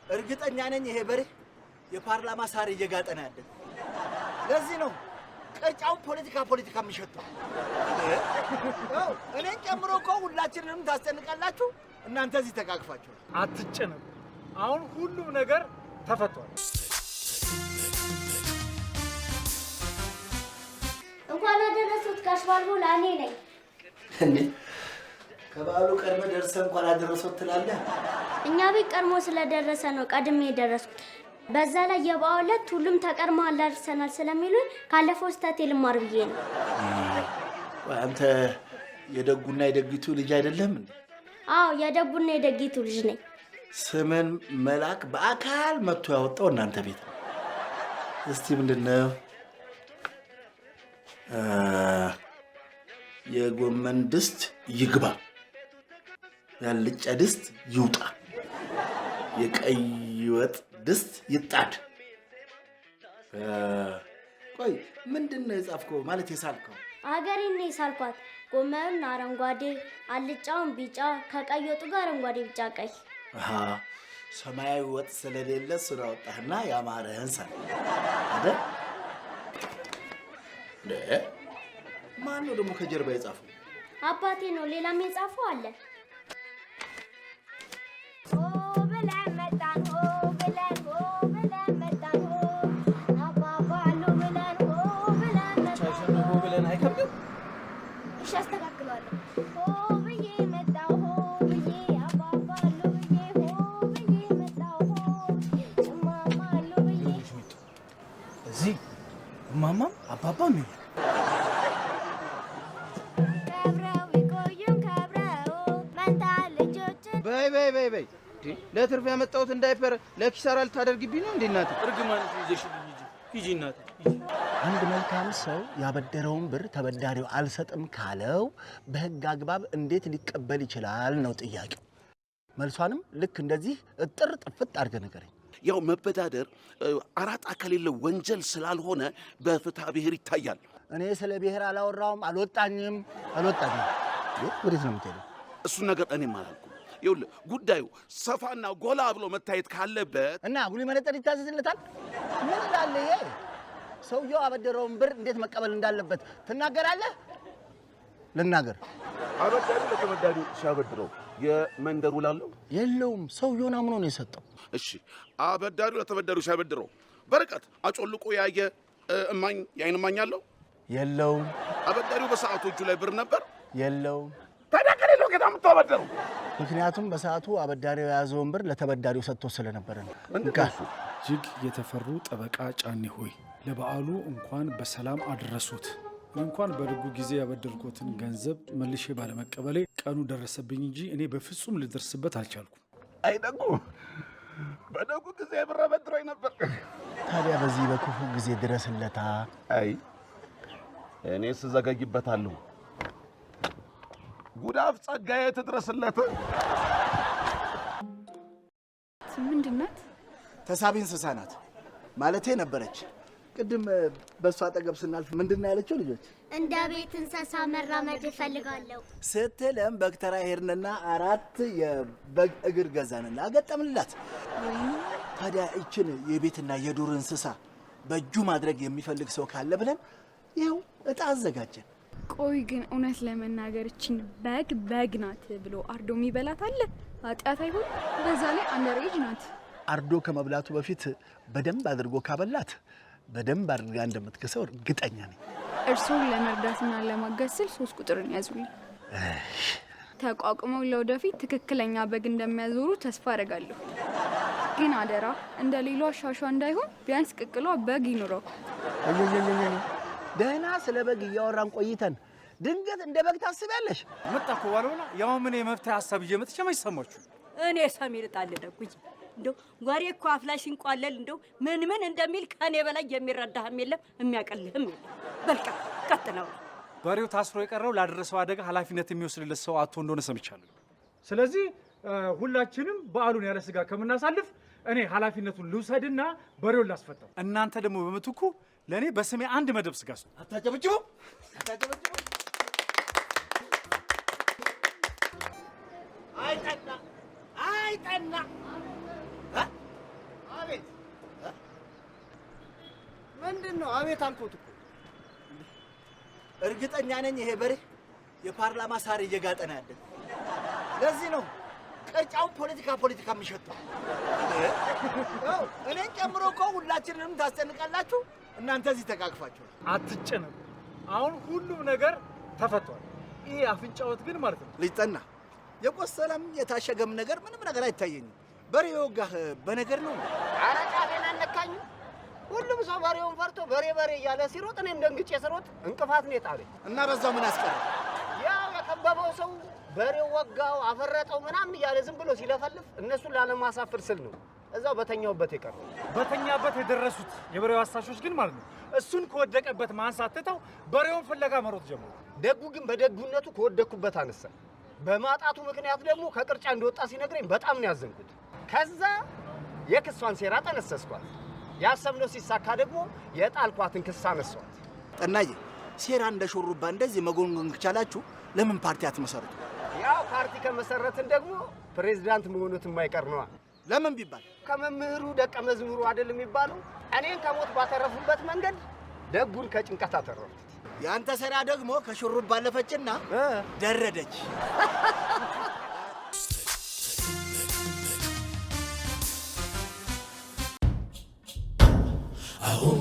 እርግጠኛ ነኝ ይሄ በሬ የፓርላማ ሳር እየጋጠ ነው ያለው። ለዚህ ነው ቅርጫውን ፖለቲካ የሚሸተው። እኔን ጨምሮ እኮ ሁላችንንም ታስጨንቃላችሁ። እናንተ እዚህ ተቃቅፋችሁ አትጨነቁ። አሁን ሁሉም ነገር ተፈቷል። እንኳን አደረሱት ጋሽ ባልቦላ። እኔ ነኝ እንዴ? ከበዓሉ ቀድመ ደርሰ እንኳን አደረሱት ትላለህ? እኛ ቤት ቀድሞ ስለደረሰ ነው ቀድሜ የደረስኩት። በዛ ላይ የበዓሉ ዕለት ሁሉም ተቀድሞ አላርሰናል ስለሚሉኝ ካለፈው ስህተቴ ልማር ብዬ ነው። አንተ የደጉና የደጊቱ ልጅ አይደለም እንዴ? አዎ የደጉና የደጊቱ ልጅ ነኝ። ስምን መልአክ በአካል መጥቶ ያወጣው እናንተ ቤት ነው። እስቲ ምንድነው? የጎመን ድስት ይግባ፣ ያልጫ ድስት ይውጣ፣ የቀይ ወጥ ድስት ይጣድ። ቆይ ምንድነው የጻፍከው? ማለት የሳልከው? አገሬን ነው የሳልኳት። ጎመኑን አረንጓዴ፣ አልጫውን ቢጫ፣ ከቀይ ወጡ ጋር አረንጓዴ፣ ቢጫ፣ ቀይ። ሰማያዊ ወጥ ስለሌለ እሱን አወጣህና ያማረህን ሳል አይደል? ማን ነው ደግሞ ከጀርባ የጻፈው? አባቴ ነው። ሌላም የጻፈው አለ። እዚህ እማማም አባባም ይሁን በይ ለትርፍ ያመጣሁት እንዳይፈር ለኪሳራ ልታደርግብኝ ነው እንዴ? እናት እርግማን ይዘሽ ሂጂ እናት። አንድ መልካም ሰው ያበደረውን ብር ተበዳሪው አልሰጥም ካለው በህግ አግባብ እንዴት ሊቀበል ይችላል ነው ጥያቄው። መልሷንም ልክ እንደዚህ እጥር ጥፍጥ አድርገህ ንገረኝ። ያው መበዳደር አራጣ ከሌለ ወንጀል ስላልሆነ በፍትሐ ብሔር ይታያል። እኔ ስለ ብሔር አላወራውም፣ አልወጣኝም። ወዴት ነው የምትሄደው? እሱን ነገር እኔም አላልኩም። ይኸውልህ ጉዳዩ ሰፋና ጎላ ብሎ መታየት ካለበት እና ጉሊ መነጠር ይታዘዝለታል። ምን ይላል ይሄ? ሰውየው አበደረውን ብር እንዴት መቀበል እንዳለበት ትናገራለህ? ልናገር። አበዳሪ ለተበዳሪው ሲያበድረው የመንደር ውል አለው የለውም? ሰውየውን አምኖ ነው የሰጠው። እሺ አበዳሪው ለተበዳሪው ሲያበድረው በርቀት አጮልቆ ያየ እማኝ የዓይን እማኝ አለው የለውም? አበዳሪው በሰዓቱ እጁ ላይ ብር ነበር የለውም? ታዲያ ከሌለው ከታ የምታበደረው? ምክንያቱም በሰዓቱ አበዳሪው የያዘውን ብር ለተበዳሪው ሰጥቶ ስለነበረ ነው። እጅግ የተፈሩ ጠበቃ ጫኔ ሆይ ለበዓሉ እንኳን በሰላም አደረሱት። እንኳን በደጉ ጊዜ ያበደርኩትን ገንዘብ መልሼ ባለመቀበሌ ቀኑ ደረሰብኝ እንጂ እኔ በፍጹም ልደርስበት አልቻልኩም። አይደጉ በደጉ ጊዜ ብር አበድሮኝ ነበር። ታዲያ በዚህ በክፉ ጊዜ ድረስለታ። አይ እኔ ስዘገይበታለሁ። ጉዳፍ ጸጋዬ ትድረስለት። ምንድን ናት? ተሳቢ እንስሳ ናት ማለቴ ነበረች። ቅድም በእሷ አጠገብ ስናልፍ ምንድን ነው ያለችው? ልጆች እንደ ቤት እንስሳ መራመድ እፈልጋለሁ ስትለም በግ ተራ ሄድንና 4 የበግ እግር ገዛንና አገጠምንላት። ታዲያ ይችን የቤትና የዱር እንስሳ በእጁ ማድረግ የሚፈልግ ሰው ካለ ብለን ይኸው እጣ አዘጋጀን። ቆይ ግን እውነት ለመናገር እቺን በግ ናት ብሎ አርዶ የሚበላት አለ? ኃጢአት አይሆን? በዛ ላይ አንደሬጅ ናት። አርዶ ከመብላቱ በፊት በደንብ አድርጎ ካበላት በደንብ አድርጋ እንደምትከሰው እርግጠኛ ነኝ። እርሱን ለመርዳትና ለማገዝ ስል 3 ቁጥርን ያዙልኝ። ተቋቁመው ለወደፊት ትክክለኛ በግ እንደሚያዞሩ ተስፋ አደርጋለሁ። ግን አደራ እንደ ሌላው ሻሻ እንዳይሆን ቢያንስ ቅቅሏ በግ ይኑረው። ደህና ስለ በግ እያወራን ቆይተን ድንገት እንደ በግ ታስቢያለሽ? መጣኩ ባለውና ያው ምን የመፍትሄ ሐሳብ እየመጥቼ መች ሰማችሁ? እኔ ሰሚር ጣል ደጉኝ እንደው ወሬ እኮ አፍላሽ እንቋለል እንደው ምን እንደሚል ከኔ በላይ የሚረዳህም የለም የሚያቀልህም የለም። በልቃ ቀጥለው በሬው ታስሮ የቀረው ላደረሰው አደጋ ኃላፊነት የሚወስድለት ሰው አጥቶ እንደሆነ ሰምቻለሁ። ስለዚህ ሁላችንም በዓሉን ያለ ስጋ ከምናሳልፍ እኔ ኃላፊነቱን ልውሰድና በሬውን ላስፈታው። እናንተ ደግሞ በምትኩ ለኔ በስሜ 1 መደብ ስጋ ነው። አታጨብጭቡ። ነው? አቤት አልኩት እኮ። እርግጠኛ ነኝ ይሄ በሬ የፓርላማ ሳር እየጋጠ ነው ያለው። ለዚህ ነው ቅርጫውን ፖለቲካ የሚሸተው። እኔን ጨምሮ እኮ ሁላችንንም ታስጨንቃላችሁ። እናንተ እዚህ ተቃቅፋችሁ አትጨነቁ። አሁን ሁሉም ነገር ተፈቷል። ይሄ አፍንጫዎት ግን ማለት ነው ሊጠና የቆሰለም የታሸገም ነገር ምንም ነገር አይታየኝም። በሬ የወጋህ በነገር ነው። ኧረ ጫፌን አልነካኝም። ሁሉም ሰው በሬውን ፈርቶ በሬ እያለ ሲሮጥ እኔም ደንግጬ ስሮጥ እንቅፋት ነው የጣለኝ እና በዛው ምን አስቀረ? ያው የከበበው ሰው በሬው ወጋው አፈረጠው ምናምን እያለ ዝም ብሎ ሲለፈልፍ እነሱን ላለማሳፈር ስል ነው እዛው በተኛውበት የቀረው። በተኛበት የደረሱት የበሬው አሳሾች ግን ማለት ነው እሱን ከወደቀበት ማንሳት ትተው በሬውን ፍለጋ መሮጥ ጀመሩ። ደጉ ግን በደጉነቱ ከወደኩበት አነሳ። በማጣቱ ምክንያት ደግሞ ከቅርጫ እንደወጣ ሲነግረኝ በጣም ነው ያዘንኩት። ከዛ የክሷን ሴራ ጠነሰስኳት። ያሰብነው ሲሳካ ደግሞ የጣልኳትን ክስ አነሷት። ጠናዬ ሴራ እንደ ሹሩባ እንደዚህ መጎንጎን ከቻላችሁ ለምን ፓርቲ አትመሰርቱ? ያው ፓርቲ ከመሰረትን ደግሞ ፕሬዝዳንት መሆኑት የማይቀር ነዋ። ለምን ቢባል ከመምህሩ ደቀ መዝሙሩ አይደል የሚባለው? እኔን ከሞት ባተረፉበት መንገድ ደጉን ከጭንቀት አተረፉት። ያንተ ሴራ ደግሞ ከሹሩባ አለፈችና ደረደች። አሁን